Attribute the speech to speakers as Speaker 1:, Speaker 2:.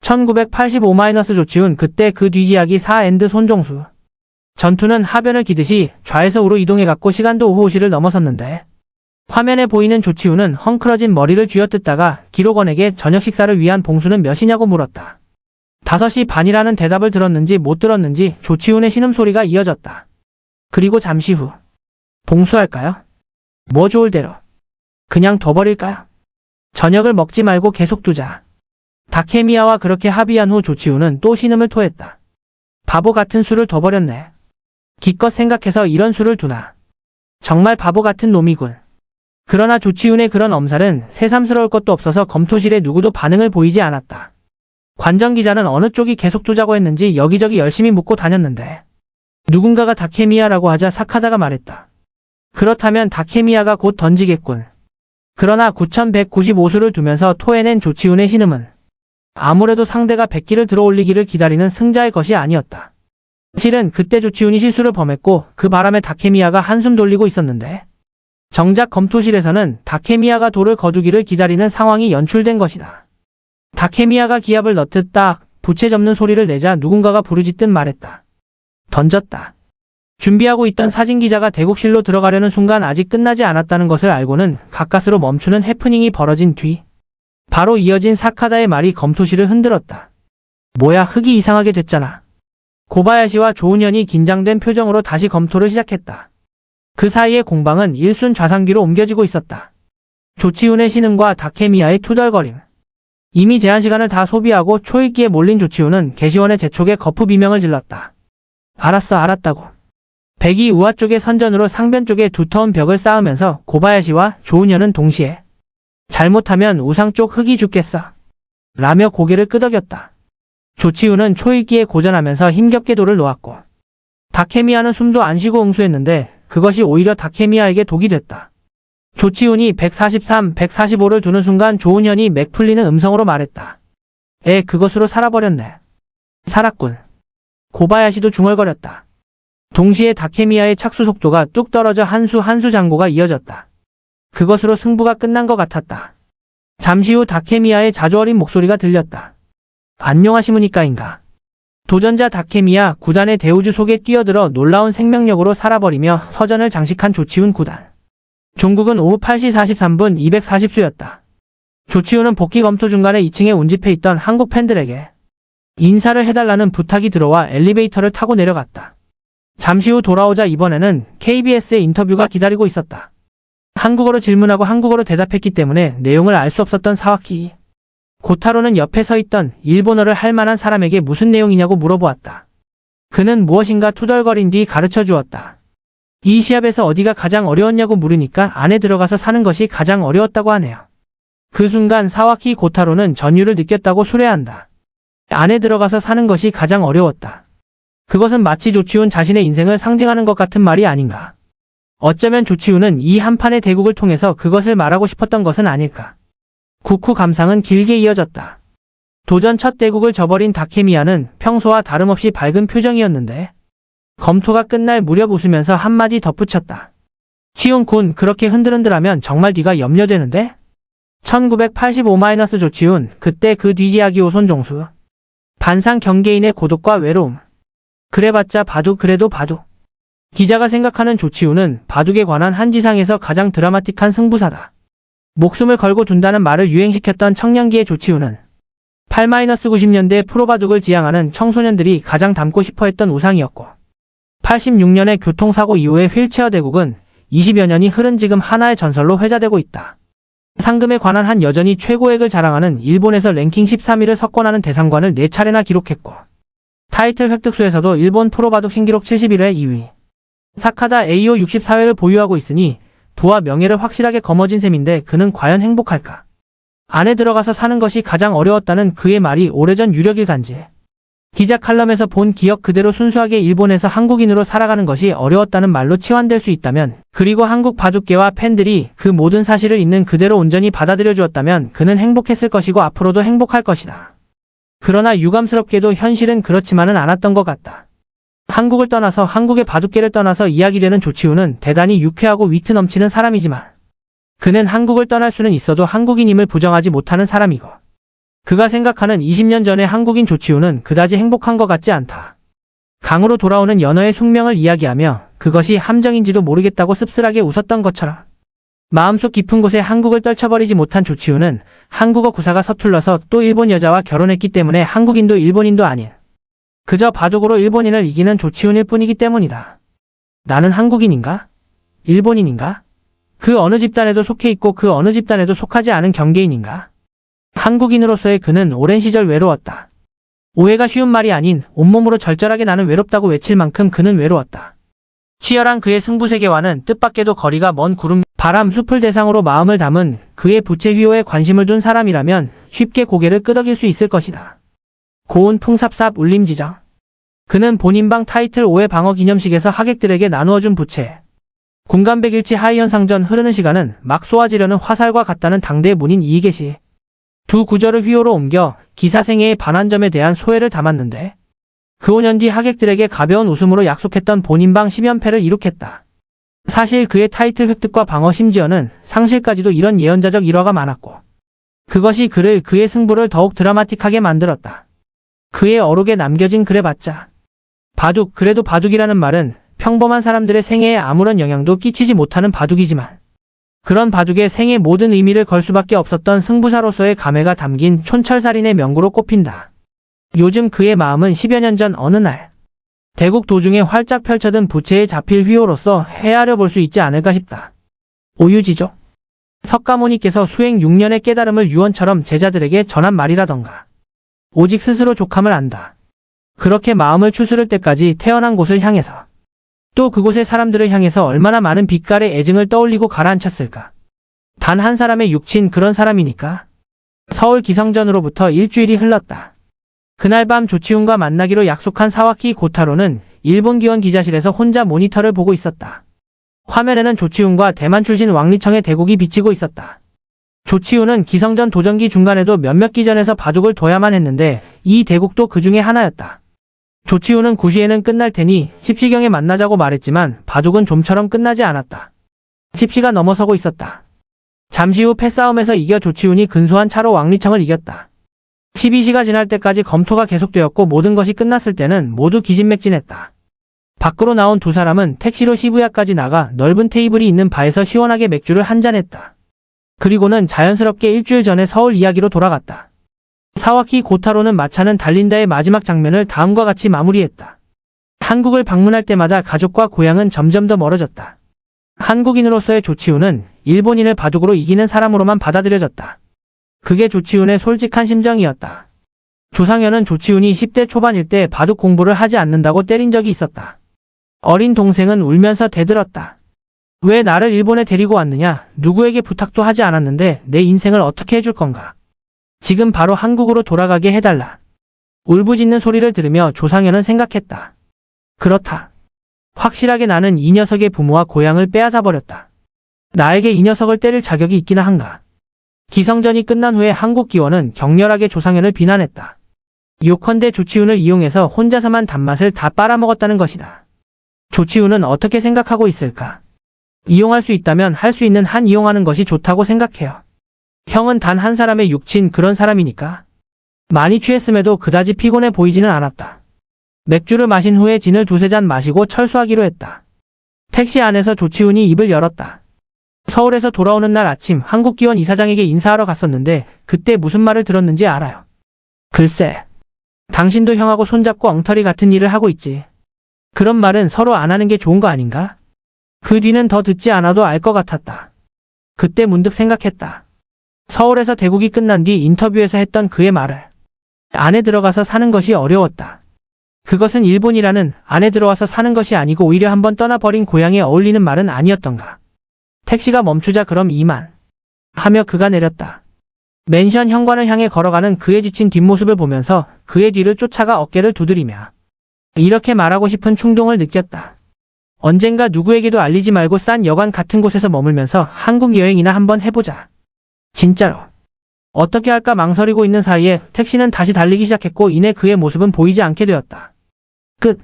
Speaker 1: 1985- 조치훈 그때 그 뒤이야기 4엔드 손종수. 전투는 하변을 기듯이 좌에서 우로 이동해갔고 시간도 오후 5시를 넘어섰는데 화면에 보이는 조치훈은 헝클어진 머리를 쥐어뜯다가 기록원에게 저녁 식사를 위한 봉수는 몇이냐고 물었다. 5시 반이라는 대답을 들었는지 못 들었는지 조치훈의 신음소리가 이어졌다. 그리고 잠시 후. 봉수할까요? 뭐 좋을 대로. 그냥 둬버릴까요? 저녁을 먹지 말고 계속 두자. 다케미야와 그렇게 합의한 후 조치훈은 또 신음을 토했다. 바보 같은 수를 둬버렸네. 기껏 생각해서 이런 수를 두나. 정말 바보 같은 놈이군. 그러나 조치훈의 그런 엄살은 새삼스러울 것도 없어서 검토실에 누구도 반응을 보이지 않았다. 관전기자는 어느 쪽이 계속 두자고 했는지 여기저기 열심히 묻고 다녔는데 누군가가 다케미야라고 하자 사카다가 말했다. 그렇다면 다케미야가 곧 던지겠군. 그러나 9195수를 두면서 토해낸 조치훈의 신음은 아무래도 상대가 100기를 들어올리기를 기다리는 승자의 것이 아니었다. 실은 그때 조치훈이 실수를 범했고 그 바람에 다케미야가 한숨 돌리고 있었는데 정작 검토실에서는 다케미야가 돌을 거두기를 기다리는 상황이 연출된 것이다. 다케미야가 기압을 넣듯 딱 부채 접는 소리를 내자 누군가가 부르짖듯 말했다. 던졌다. 준비하고 있던 사진기자가 대국실로 들어가려는 순간 아직 끝나지 않았다는 것을 알고는 가까스로 멈추는 해프닝이 벌어진 뒤 바로 이어진 사카다의 말이 검토실을 흔들었다. 뭐야, 흙이 이상하게 됐잖아. 고바야시와 조은현이 긴장된 표정으로 다시 검토를 시작했다. 그 사이에 공방은 일순 좌상귀로 옮겨지고 있었다. 조치훈의 신음과 다케미야의 투덜거림. 이미 제한 시간을 다 소비하고 초읽기에 몰린 조치훈은 게시원의 재촉에 거푸 비명을 질렀다. 알았어, 알았다고. 백이 우하 쪽의 선전으로 상변 쪽에 두터운 벽을 쌓으면서 고바야시와 조은현은 동시에 잘못하면 우상 쪽 흙이 죽겠어 라며 고개를 끄덕였다. 조치훈은 초읽기에 고전하면서 힘겹게 돌을 놓았고 다케미야는 숨도 안 쉬고 응수했는데 그것이 오히려 다케미야에게 독이 됐다. 조치훈이 143, 145를 두는 순간 조은현이 맥 풀리는 음성으로 말했다. 그것으로 살아버렸네. 살았군. 고바야시도 중얼거렸다. 동시에 다케미야의 착수 속도가 뚝 떨어져 한 수 장고가 이어졌다. 그것으로 승부가 끝난 것 같았다. 잠시 후 다케미야의 자주 어린 목소리가 들렸다. 안녕하시무니까인가. 도전자 다케미야 구단의 대우주 속에 뛰어들어 놀라운 생명력으로 살아버리며 서전을 장식한 조치훈 구단. 종국은 오후 8시 43분 240수였다. 조치훈은 복귀 검토 중간에 2층에 운집해 있던 한국 팬들에게 인사를 해달라는 부탁이 들어와 엘리베이터를 타고 내려갔다. 잠시 후 돌아오자 이번에는 KBS의 인터뷰가 기다리고 있었다. 한국어로 질문하고 한국어로 대답했기 때문에 내용을 알 수 없었던 사와키. 고타로는 옆에 서 있던 일본어를 할 만한 사람에게 무슨 내용이냐고 물어보았다. 그는 무엇인가 투덜거린 뒤 가르쳐 주었다. 이 시합에서 어디가 가장 어려웠냐고 물으니까 안에 들어가서 사는 것이 가장 어려웠다고 하네요. 그 순간 사와키 고타로는 전율을 느꼈다고 수레한다. 안에 들어가서 사는 것이 가장 어려웠다. 그것은 마치 조치훈 자신의 인생을 상징하는 것 같은 말이 아닌가. 어쩌면 조치훈은 이 한판의 대국을 통해서 그것을 말하고 싶었던 것은 아닐까. 국후 감상은 길게 이어졌다. 도전 첫 대국을 저버린 다케미야는 평소와 다름없이 밝은 표정이었는데 검토가 끝날 무렵 웃으면서 한마디 덧붙였다. 치훈군 그렇게 흔들흔들하면 정말 뒤가 염려되는데? 1985- 조치훈 그때 그 뒤이야기 손종수. 반상 경계인의 고독과 외로움. 그래봤자 바둑 그래도 바둑. 기자가 생각하는 조치훈은 바둑에 관한 한지상에서 가장 드라마틱한 승부사다. 목숨을 걸고 둔다는 말을 유행시켰던 청년기의 조치훈은 8-90년대 프로바둑을 지향하는 청소년들이 가장 닮고 싶어했던 우상이었고 86년의 교통사고 이후의 휠체어 대국은 20여 년이 흐른 지금 하나의 전설로 회자되고 있다. 상금에 관한 한 여전히 최고액을 자랑하는 일본에서 랭킹 13위를 석권하는 대상관을 4차례나 기록했고 타이틀 획득수에서도 일본 프로바둑 신기록 71회 2위. 사카다 AO 64회를 보유하고 있으니 부와 명예를 확실하게 거머쥔 셈인데 그는 과연 행복할까? 안에 들어가서 사는 것이 가장 어려웠다는 그의 말이 오래전 유력일간지. 기자 칼럼에서 본 기억 그대로 순수하게 일본에서 한국인으로 살아가는 것이 어려웠다는 말로 치환될 수 있다면, 그리고 한국 바둑계와 팬들이 그 모든 사실을 있는 그대로 온전히 받아들여 주었다면 그는 행복했을 것이고 앞으로도 행복할 것이다. 그러나 유감스럽게도 현실은 그렇지만은 않았던 것 같다. 한국을 떠나서 한국의 바둑계를 떠나서 이야기되는 조치훈은 대단히 유쾌하고 위트 넘치는 사람이지만 그는 한국을 떠날 수는 있어도 한국인임을 부정하지 못하는 사람이고 그가 생각하는 20년 전의 한국인 조치우는 그다지 행복한 것 같지 않다. 강으로 돌아오는 연어의 숙명을 이야기하며 그것이 함정인지도 모르겠다고 씁쓸하게 웃었던 것처럼 마음속 깊은 곳에 한국을 떨쳐버리지 못한 조치우는 한국어 구사가 서툴러서 또 일본 여자와 결혼했기 때문에 한국인도 일본인도 아닌 그저 바둑으로 일본인을 이기는 조치훈일 뿐이기 때문이다. 나는 한국인인가? 일본인인가? 그 어느 집단에도 속해 있고 그 어느 집단에도 속하지 않은 경계인인가? 한국인으로서의 그는 오랜 시절 외로웠다. 오해가 쉬운 말이 아닌 온몸으로 절절하게 나는 외롭다고 외칠 만큼 그는 외로웠다. 치열한 그의 승부세계와는 뜻밖에도 거리가 먼 구름, 바람, 숲을 대상으로 마음을 담은 그의 부채 휘호에 관심을 둔 사람이라면 쉽게 고개를 끄덕일 수 있을 것이다. 고운 풍삽삽 울림지정. 그는 본인방 타이틀 5회 방어 기념식에서 하객들에게 나누어준 부채. 군간백일치 하이현상전 흐르는 시간은 막 쏘아지려는 화살과 같다는 당대의 문인 이계시. 두 구절을 휘호로 옮겨 기사생애의 반환점에 대한 소회를 담았는데 그 5년 뒤 하객들에게 가벼운 웃음으로 약속했던 본인방 10연패를 이룩했다. 사실 그의 타이틀 획득과 방어 심지어는 상실까지도 이런 예언자적 일화가 많았고 그것이 그의 승부를 더욱 드라마틱하게 만들었다. 그의 어록에 남겨진 그래봤자 바둑, 그래도 바둑이라는 말은 평범한 사람들의 생애에 아무런 영향도 끼치지 못하는 바둑이지만 그런 바둑에 생의 모든 의미를 걸 수밖에 없었던 승부사로서의 감회가 담긴 촌철살인의 명구로 꼽힌다. 요즘 그의 마음은 10여 년 전 어느 날 대국 도중에 활짝 펼쳐든 부채에 잡힐 휘호로서 헤아려 볼 수 있지 않을까 싶다. 오유지족. 석가모니께서 수행 6년의 깨달음을 유언처럼 제자들에게 전한 말이라던가. 오직 스스로 족함을 안다. 그렇게 마음을 추스를 때까지 태어난 곳을 향해서 또 그곳의 사람들을 향해서 얼마나 많은 빛깔의 애증을 떠올리고 가라앉혔을까. 단 한 사람의 육친 그런 사람이니까. 서울 기성전으로부터 일주일이 흘렀다. 그날 밤 조치훈과 만나기로 약속한 사와키 고타로는 일본 기원 기자실에서 혼자 모니터를 보고 있었다. 화면에는 조치훈과 대만 출신 왕리청의 대국이 비치고 있었다. 조치훈은 기성전 도전기 중간에도 몇몇 기전에서 바둑을 둬야만 했는데 이 대국도 그 중에 하나였다. 조치훈은 9시에는 끝날 테니 10시경에 만나자고 말했지만 바둑은 좀처럼 끝나지 않았다. 10시가 넘어서고 있었다. 잠시 후 패싸움에서 이겨 조치훈이 근소한 차로 왕리청을 이겼다. 12시가 지날 때까지 검토가 계속되었고 모든 것이 끝났을 때는 모두 기진맥진했다. 밖으로 나온 두 사람은 택시로 시부야까지 나가 넓은 테이블이 있는 바에서 시원하게 맥주를 한잔했다. 그리고는 자연스럽게 일주일 전에 서울 이야기로 돌아갔다. 사와키 고타로는 마차는 달린다의 마지막 장면을 다음과 같이 마무리했다. 한국을 방문할 때마다 가족과 고향은 점점 더 멀어졌다. 한국인으로서의 조치훈은 일본인을 바둑으로 이기는 사람으로만 받아들여졌다. 그게 조치훈의 솔직한 심정이었다. 조상현은 조치훈이 10대 초반일 때 바둑 공부를 하지 않는다고 때린 적이 있었다. 어린 동생은 울면서 대들었다. 왜 나를 일본에 데리고 왔느냐? 누구에게 부탁도 하지 않았는데 내 인생을 어떻게 해줄 건가? 지금 바로 한국으로 돌아가게 해달라. 울부짖는 소리를 들으며 조상현은 생각했다. 그렇다. 확실하게 나는 이 녀석의 부모와 고향을 빼앗아 버렸다. 나에게 이 녀석을 때릴 자격이 있기나 한가. 기성전이 끝난 후에 한국 기원은 격렬하게 조상현을 비난했다. 요컨대 조치훈을 이용해서 혼자서만 단맛을 다 빨아먹었다는 것이다. 조치훈은 어떻게 생각하고 있을까? 이용할 수 있다면 할 수 있는 한 이용하는 것이 좋다고 생각해요. 형은 단 한 사람의 육친 그런 사람이니까. 많이 취했음에도 그다지 피곤해 보이지는 않았다. 맥주를 마신 후에 진을 두세 잔 마시고 철수하기로 했다. 택시 안에서 조치훈이 입을 열었다. 서울에서 돌아오는 날 아침 한국기원 이사장에게 인사하러 갔었는데 그때 무슨 말을 들었는지 알아요. 글쎄, 당신도 형하고 손잡고 엉터리 같은 일을 하고 있지. 그런 말은 서로 안 하는 게 좋은 거 아닌가? 그 뒤는 더 듣지 않아도 알 것 같았다. 그때 문득 생각했다. 서울에서 대국이 끝난 뒤 인터뷰에서 했던 그의 말을. 안에 들어가서 사는 것이 어려웠다. 그것은 일본이라는 안에 들어와서 사는 것이 아니고 오히려 한번 떠나버린 고향에 어울리는 말은 아니었던가. 택시가 멈추자 그럼 이만 하며 그가 내렸다. 맨션 현관을 향해 걸어가는 그의 지친 뒷모습을 보면서 그의 뒤를 쫓아가 어깨를 두드리며 이렇게 말하고 싶은 충동을 느꼈다. 언젠가 누구에게도 알리지 말고 싼 여관 같은 곳에서 머물면서 한국 여행이나 한번 해보자. 진짜로. 어떻게 할까 망설이고 있는 사이에 택시는 다시 달리기 시작했고 이내 그의 모습은 보이지 않게 되었다. 끝.